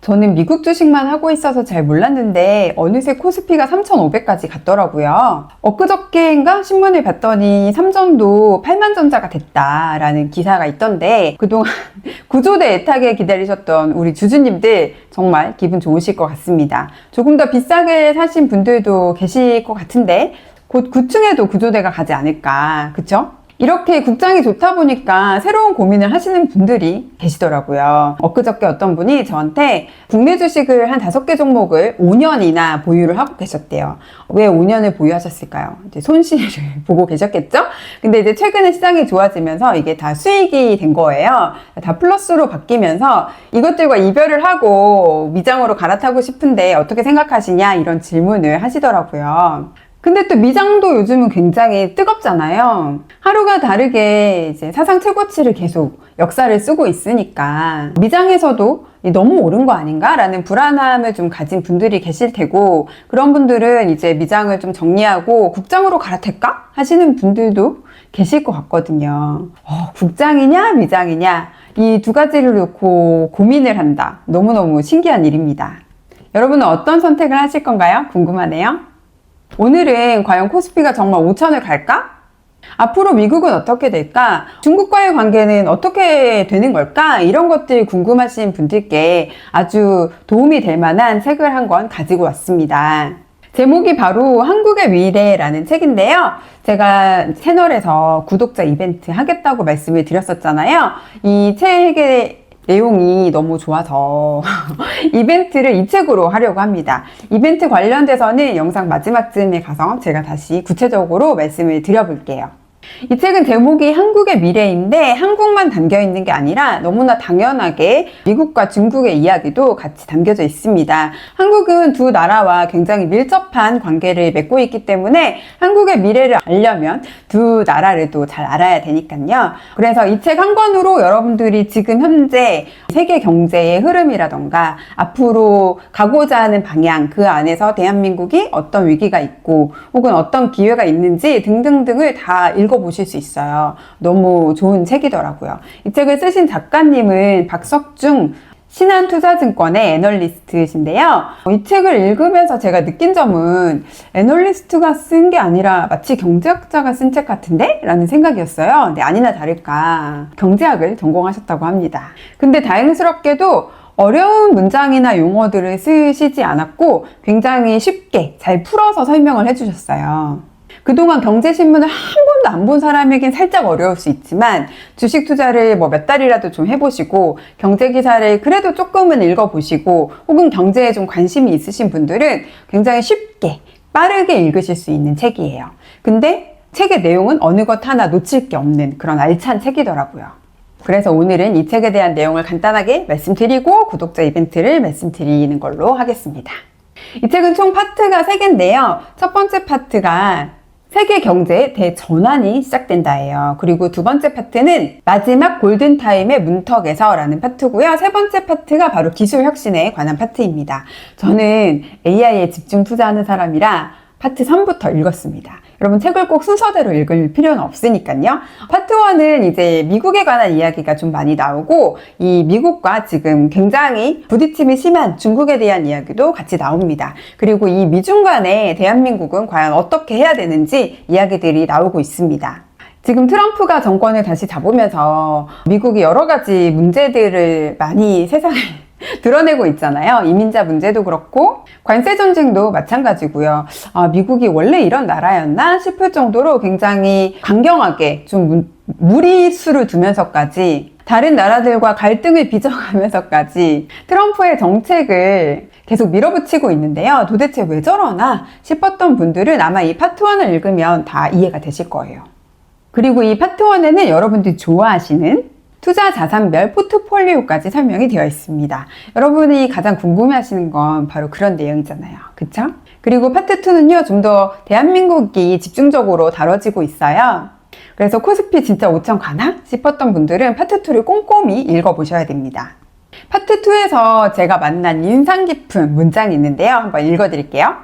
저는 미국 주식만 하고 있어서 잘 몰랐는데 어느새 코스피가 3,500까지 갔더라고요. 엊그저께인가 신문을 봤더니 삼전도 8만 전자가 됐다라는 기사가 있던데 그동안 구조대 애타게 기다리셨던 우리 주주님들 정말 기분 좋으실 것 같습니다. 조금 더 비싸게 사신 분들도 계실 것 같은데 곧 9층에도 구조대가 가지 않을까, 그쵸? 이렇게 국장이 좋다 보니까 새로운 고민을 하시는 분들이 계시더라고요. 엊그저께 어떤 분이 저한테 국내 주식을 한 5개 종목을 5년이나 보유를 하고 계셨대요. 왜 5년을 보유하셨을까요? 이제 손실을 보고 계셨겠죠? 근데 이제 최근에 시장이 좋아지면서 이게 다 수익이 된 거예요. 다 플러스로 바뀌면서 이것들과 이별을 하고 미장으로 갈아타고 싶은데 어떻게 생각하시냐 이런 질문을 하시더라고요. 근데 또 미장도 요즘은 굉장히 뜨겁잖아요. 하루가 다르게 이제 사상 최고치를 계속 역사를 쓰고 있으니까 미장에서도 너무 오른 거 아닌가? 라는 불안함을 좀 가진 분들이 계실 테고 그런 분들은 이제 미장을 좀 정리하고 국장으로 갈아탈까? 하시는 분들도 계실 것 같거든요. 국장이냐 미장이냐 이 두 가지를 놓고 고민을 한다. 너무너무 신기한 일입니다. 여러분은 어떤 선택을 하실 건가요? 궁금하네요. 오늘은 과연 코스피가 정말 5천을 갈까? 앞으로 미국은 어떻게 될까? 중국과의 관계는 어떻게 되는 걸까? 이런 것들 궁금하신 분들께 아주 도움이 될 만한 책을 한 권 가지고 왔습니다. 제목이 바로 한국의 미래라는 책인데요. 제가 채널에서 구독자 이벤트 하겠다고 말씀을 드렸었잖아요. 이 책의 내용이 너무 좋아서 이벤트를 이 책으로 하려고 합니다. 이벤트 관련돼서는 영상 마지막쯤에 가서 제가 다시 구체적으로 말씀을 드려볼게요. 이 책은 제목이 한국의 미래인데 한국만 담겨 있는 게 아니라 너무나 당연하게 미국과 중국의 이야기도 같이 담겨져 있습니다. 한국은 두 나라와 굉장히 밀접한 관계를 맺고 있기 때문에 한국의 미래를 알려면 두 나라를 또 잘 알아야 되니까요. 그래서 이 책 한 권으로 여러분들이 지금 현재 세계 경제의 흐름이라던가 앞으로 가고자 하는 방향, 그 안에서 대한민국이 어떤 위기가 있고 혹은 어떤 기회가 있는지 등등등을 다 읽어보실 수 있어요. 너무 좋은 책이더라고요. 이 책을 쓰신 작가님은 박석중 신한투자증권의 애널리스트신데요. 이 책을 읽으면서 제가 느낀 점은 애널리스트가 쓴 게 아니라 마치 경제학자가 쓴 책 같은데? 라는 생각이었어요. 근데 아니나 다를까 경제학을 전공하셨다고 합니다. 근데 다행스럽게도 어려운 문장이나 용어들을 쓰시지 않았고 굉장히 쉽게 잘 풀어서 설명을 해주셨어요. 그동안 경제신문을 한 번도 안 본 사람에겐 살짝 어려울 수 있지만 주식 투자를 몇 달이라도 좀 해보시고 경제기사를 그래도 조금은 읽어보시고 혹은 경제에 좀 관심이 있으신 분들은 굉장히 쉽게 빠르게 읽으실 수 있는 책이에요. 근데 책의 내용은 어느 것 하나 놓칠 게 없는 그런 알찬 책이더라고요. 그래서 오늘은 이 책에 대한 내용을 간단하게 말씀드리고 구독자 이벤트를 말씀드리는 걸로 하겠습니다. 이 책은 총 파트가 3개인데요. 첫 번째 파트가 세계 경제의 대전환이 시작된다예요. 그리고 두 번째 파트는 마지막 골든타임의 문턱에서 라는 파트고요. 세 번째 파트가 바로 기술 혁신에 관한 파트입니다. 저는 AI에 집중 투자하는 사람이라 파트 3부터 읽었습니다. 여러분 책을 꼭 순서대로 읽을 필요는 없으니까요. 파트 1은 이제 미국에 관한 이야기가 좀 많이 나오고 이 미국과 지금 굉장히 부딪힘이 심한 중국에 대한 이야기도 같이 나옵니다. 그리고 이 미중 간에 대한민국은 과연 어떻게 해야 되는지 이야기들이 나오고 있습니다. 지금 트럼프가 정권을 다시 잡으면서 미국이 여러 가지 문제들을 많이 세상에 드러내고 있잖아요. 이민자 문제도 그렇고 관세 전쟁도 마찬가지고요. 미국이 원래 이런 나라였나 싶을 정도로 굉장히 강경하게 좀 무리수를 두면서까지 다른 나라들과 갈등을 빚어가면서까지 트럼프의 정책을 계속 밀어붙이고 있는데요. 도대체 왜 저러나 싶었던 분들은 아마 이 파트 1을 읽으면 다 이해가 되실 거예요. 그리고 이 파트 1에는 여러분들이 좋아하시는 투자 자산별 포트폴리오까지 설명이 되어 있습니다. 여러분이 가장 궁금해하시는 건 바로 그런 내용이잖아요. 그쵸? 그리고 파트 2는요, 좀 더 대한민국이 집중적으로 다뤄지고 있어요. 그래서 코스피 진짜 5천 가나? 싶었던 분들은 파트 2를 꼼꼼히 읽어보셔야 됩니다. 파트 2에서 제가 만난 인상 깊은 문장이 있는데요. 한번 읽어드릴게요.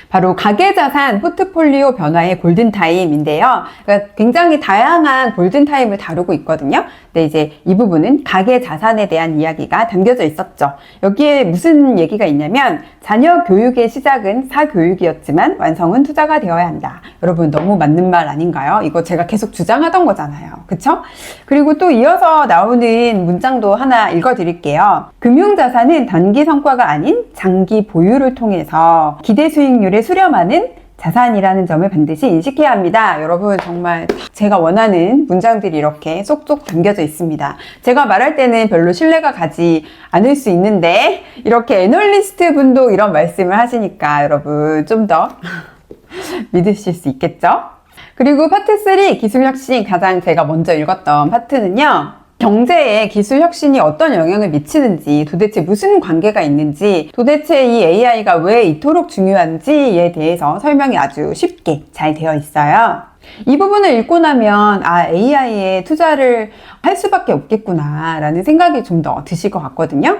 바로 가계자산 포트폴리오 변화의 골든타임인데요. 그러니까 굉장히 다양한 골든타임을 다루고 있거든요. 근데 이제 이 부분은 가계자산에 대한 이야기가 담겨져 있었죠. 여기에 무슨 얘기가 있냐면 자녀 교육의 시작은 사교육이었지만 완성은 투자가 되어야 한다. 여러분 너무 맞는 말 아닌가요? 이거 제가 계속 주장하던 거잖아요. 그쵸? 그리고 또 이어서 나오는 문장도 하나 읽어드릴게요. 금융자산은 단기 성과가 아닌 장기 보유를 통해서 기대 수익률에 수렴하는 자산이라는 점을 반드시 인식해야 합니다. 여러분 정말 제가 원하는 문장들이 이렇게 쏙쏙 담겨져 있습니다. 제가 말할 때는 별로 신뢰가 가지 않을 수 있는데 이렇게 애널리스트 분도 이런 말씀을 하시니까 여러분 좀 더 믿으실 수 있겠죠? 그리고 파트 3 기술혁신 가장 제가 먼저 읽었던 파트는요. 경제에 기술 혁신이 어떤 영향을 미치는지, 도대체 무슨 관계가 있는지, 도대체 이 AI가 왜 이토록 중요한지에 대해서 설명이 아주 쉽게 잘 되어 있어요. 이 부분을 읽고 나면 AI에 투자를 할 수밖에 없겠구나 라는 생각이 좀 더 드실 것 같거든요.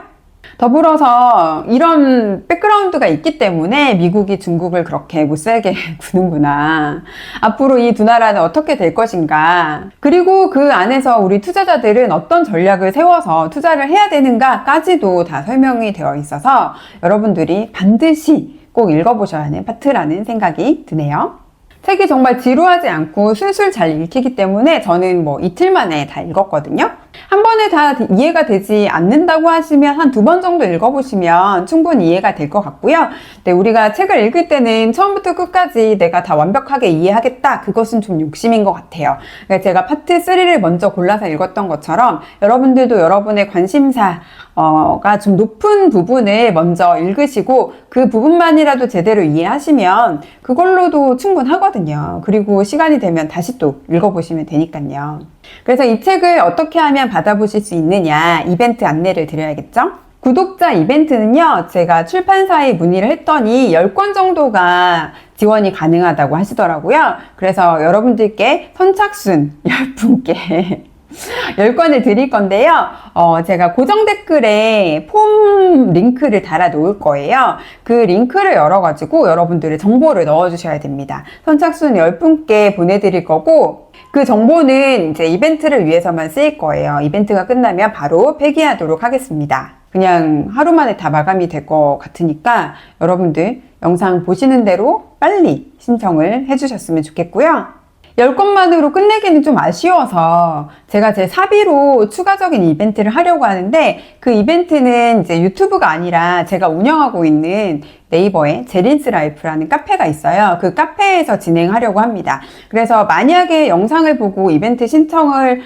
더불어서 이런 백그라운드가 있기 때문에 미국이 중국을 그렇게 못살게 구는구나. 앞으로 이 두 나라는 어떻게 될 것인가. 그리고 그 안에서 우리 투자자들은 어떤 전략을 세워서 투자를 해야 되는가까지도 다 설명이 되어 있어서 여러분들이 반드시 꼭 읽어보셔야 하는 파트라는 생각이 드네요. 책이 정말 지루하지 않고 술술 잘 읽히기 때문에 저는 뭐 이틀 만에 다 읽었거든요. 한 번에 다 이해가 되지 않는다고 하시면 한 2번 정도 읽어보시면 충분히 이해가 될 것 같고요. 네, 우리가 책을 읽을 때는 처음부터 끝까지 내가 다 완벽하게 이해하겠다. 그것은 좀 욕심인 것 같아요. 그러니까 제가 파트 3를 먼저 골라서 읽었던 것처럼 여러분들도 여러분의 관심사가 좀 높은 부분을 먼저 읽으시고 그 부분만이라도 제대로 이해하시면 그걸로도 충분하거든요. 그리고 시간이 되면 다시 또 읽어보시면 되니까요. 그래서 이 책을 어떻게 하면 받아보실 수 있느냐 이벤트 안내를 드려야겠죠? 구독자 이벤트는요, 제가 출판사에 문의를 했더니 10권 정도가 지원이 가능하다고 하시더라고요. 그래서 여러분들께 선착순 10분께 10권을 드릴 건데요. 제가 고정 댓글에 폼 링크를 달아 놓을 거예요. 그 링크를 열어가지고 여러분들의 정보를 넣어주셔야 됩니다. 선착순 10분께 보내드릴 거고, 그 정보는 이제 이벤트를 위해서만 쓰일 거예요. 이벤트가 끝나면 바로 폐기하도록 하겠습니다. 그냥 하루 만에 다 마감이 될 것 같으니까 여러분들 영상 보시는 대로 빨리 신청을 해주셨으면 좋겠고요. 10건만으로 끝내기는 좀 아쉬워서 제가 제 사비로 추가적인 이벤트를 하려고 하는데, 그 이벤트는 이제 유튜브가 아니라 제가 운영하고 있는 네이버에 제린스 라이프라는 카페가 있어요. 그 카페에서 진행하려고 합니다. 그래서 만약에 영상을 보고 이벤트 신청을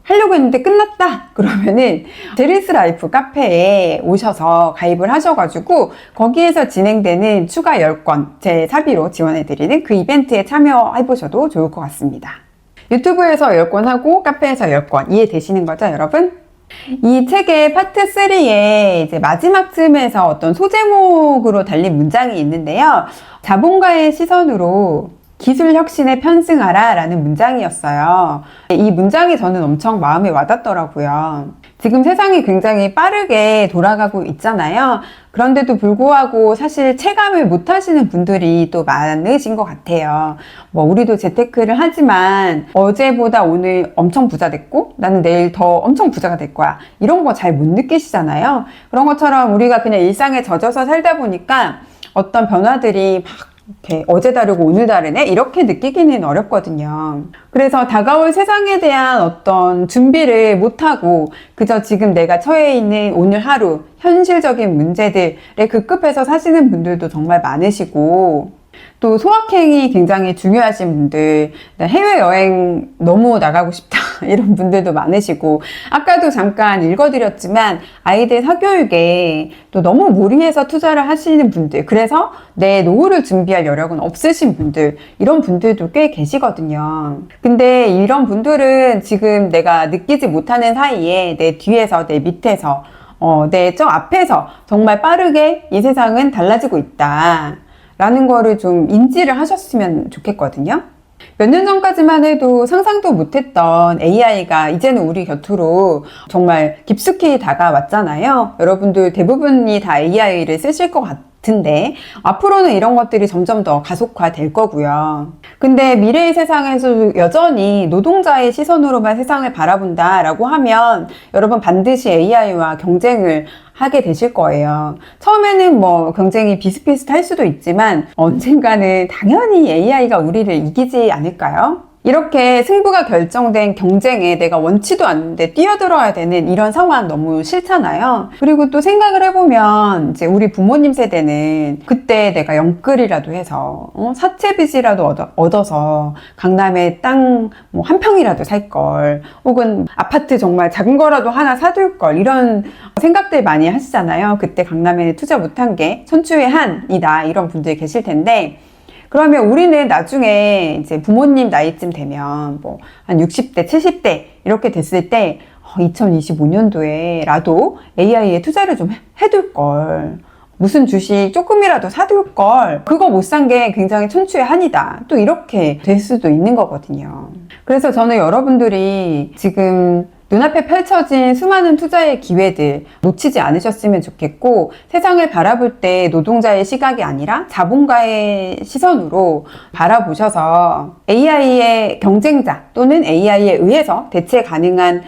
하려고 했는데 끝났다 그러면은 제린스 라이프 카페에 오셔서 가입을 하셔가지고 거기에서 진행되는 추가 10건 제 사비로 지원해드리는 그 이벤트에 참여해보셔도 좋을 것 같습니다. 유튜브에서 10건 하고 카페에서 10건 이해되시는 거죠, 여러분? 이 책의 파트 3에 이제 마지막 쯤에서 어떤 소제목으로 달린 문장이 있는데요. 자본가의 시선으로 기술 혁신에 편승하라 라는 문장이었어요. 이 문장이 저는 엄청 마음에 와닿더라고요. 지금 세상이 굉장히 빠르게 돌아가고 있잖아요. 그런데도 불구하고 사실 체감을 못 하시는 분들이 또 많으신 것 같아요. 우리도 재테크를 하지만 어제보다 오늘 엄청 부자 됐고 나는 내일 더 엄청 부자가 될 거야. 이런 거 잘 못 느끼시잖아요. 그런 것처럼 우리가 그냥 일상에 젖어서 살다 보니까 어떤 변화들이 막 이렇게 어제 다르고 오늘 다르네? 이렇게 느끼기는 어렵거든요. 그래서 다가올 세상에 대한 어떤 준비를 못하고 그저 지금 내가 처해 있는 오늘 하루 현실적인 문제들에 급급해서 사시는 분들도 정말 많으시고, 또 소확행이 굉장히 중요하신 분들, 해외여행 너무 나가고 싶다 이런 분들도 많으시고, 아까도 잠깐 읽어드렸지만 아이들 사교육에 또 너무 무리해서 투자를 하시는 분들, 그래서 내 노후를 준비할 여력은 없으신 분들, 이런 분들도 꽤 계시거든요. 근데 이런 분들은 지금 내가 느끼지 못하는 사이에 내 뒤에서, 내 밑에서, 내 저 앞에서 정말 빠르게 이 세상은 달라지고 있다 라는 거를 좀 인지를 하셨으면 좋겠거든요. 몇 년 전까지만 해도 상상도 못했던 AI가 이제는 우리 곁으로 정말 깊숙이 다가왔잖아요. 여러분들 대부분이 다 AI를 쓰실 것 같은데 앞으로는 이런 것들이 점점 더 가속화될 거고요. 근데 미래의 세상에서 여전히 노동자의 시선으로만 세상을 바라본다라고 하면 여러분 반드시 AI와 경쟁을 하게 되실 거예요. 처음에는 뭐 경쟁이 비슷비슷할 수도 있지만 언젠가는 당연히 AI가 우리를 이기지 않을까요? 이렇게 승부가 결정된 경쟁에 내가 원치도 않는데 뛰어들어야 되는 이런 상황 너무 싫잖아요. 그리고 또 생각을 해보면 이제 우리 부모님 세대는 그때 내가 영끌이라도 해서 사채빚이라도 얻어서 강남에 땅 뭐 한 평이라도 살 걸, 혹은 아파트 정말 작은 거라도 하나 사둘 걸, 이런 생각들 많이 하시잖아요. 그때 강남에 투자 못한 게 천추의 한이다, 이런 분들이 계실 텐데, 그러면 우리는 나중에 이제 부모님 나이쯤 되면 뭐 한 60대, 70대 이렇게 됐을 때 2025년도에라도 AI에 투자를 좀 해둘 걸, 무슨 주식 조금이라도 사둘 걸, 그거 못 산 게 굉장히 천추의 한이다, 또 이렇게 될 수도 있는 거거든요. 그래서 저는 여러분들이 지금 눈앞에 펼쳐진 수많은 투자의 기회들 놓치지 않으셨으면 좋겠고, 세상을 바라볼 때 노동자의 시각이 아니라 자본가의 시선으로 바라보셔서 AI의 경쟁자 또는 AI에 의해서 대체 가능한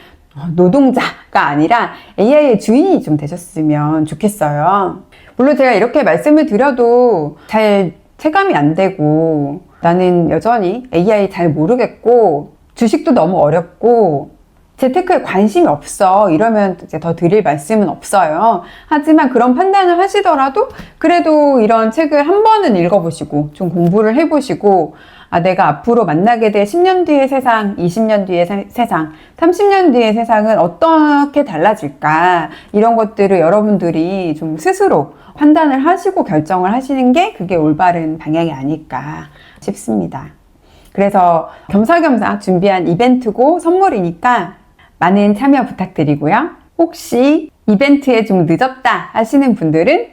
노동자가 아니라 AI의 주인이 좀 되셨으면 좋겠어요. 물론 제가 이렇게 말씀을 드려도 잘 체감이 안 되고, 나는 여전히 AI 잘 모르겠고 주식도 너무 어렵고 재테크에 관심이 없어, 이러면 이제 더 드릴 말씀은 없어요. 하지만 그런 판단을 하시더라도 그래도 이런 책을 한 번은 읽어보시고 좀 공부를 해보시고, 내가 앞으로 만나게 될 10년 뒤의 세상, 20년 뒤의 세상, 30년 뒤의 세상은 어떻게 달라질까, 이런 것들을 여러분들이 좀 스스로 판단을 하시고 결정을 하시는 게 그게 올바른 방향이 아닐까 싶습니다. 그래서 겸사겸사 준비한 이벤트고 선물이니까 많은 참여 부탁드리고요. 혹시 이벤트에 좀 늦었다 하시는 분들은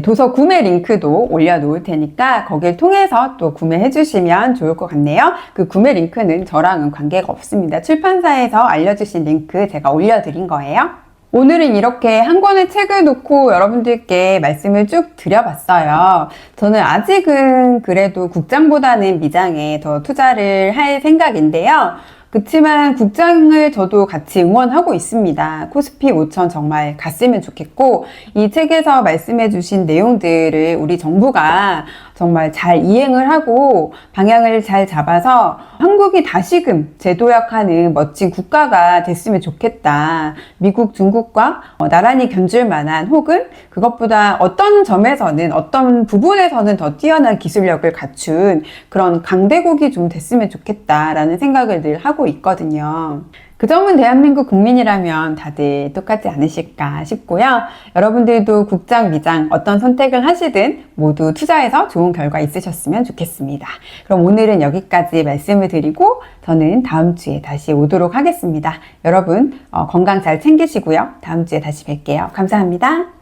도서 구매 링크도 올려놓을 테니까 거길 통해서 또 구매해 주시면 좋을 것 같네요. 그 구매 링크는 저랑은 관계가 없습니다. 출판사에서 알려주신 링크 제가 올려드린 거예요. 오늘은 이렇게 한 권의 책을 놓고 여러분들께 말씀을 쭉 드려봤어요. 저는 아직은 그래도 국장보다는 미장에 더 투자를 할 생각인데요. 그렇지만 국장을 저도 같이 응원하고 있습니다. 코스피 5천 정말 갔으면 좋겠고, 이 책에서 말씀해 주신 내용들을 우리 정부가 정말 잘 이행을 하고 방향을 잘 잡아서 한국이 다시금 재도약하는 멋진 국가가 됐으면 좋겠다. 미국, 중국과 나란히 견줄 만한, 혹은 그것보다 어떤 점에서는, 어떤 부분에서는 더 뛰어난 기술력을 갖춘 그런 강대국이 좀 됐으면 좋겠다라는 생각을 늘 하고 있거든요. 그 점은 대한민국 국민이라면 다들 똑같지 않으실까 싶고요. 여러분들도 국장, 미장 어떤 선택을 하시든 모두 투자해서 좋은 결과 있으셨으면 좋겠습니다. 그럼 오늘은 여기까지 말씀을 드리고 저는 다음 주에 다시 오도록 하겠습니다. 여러분 건강 잘 챙기시고요. 다음 주에 다시 뵐게요. 감사합니다.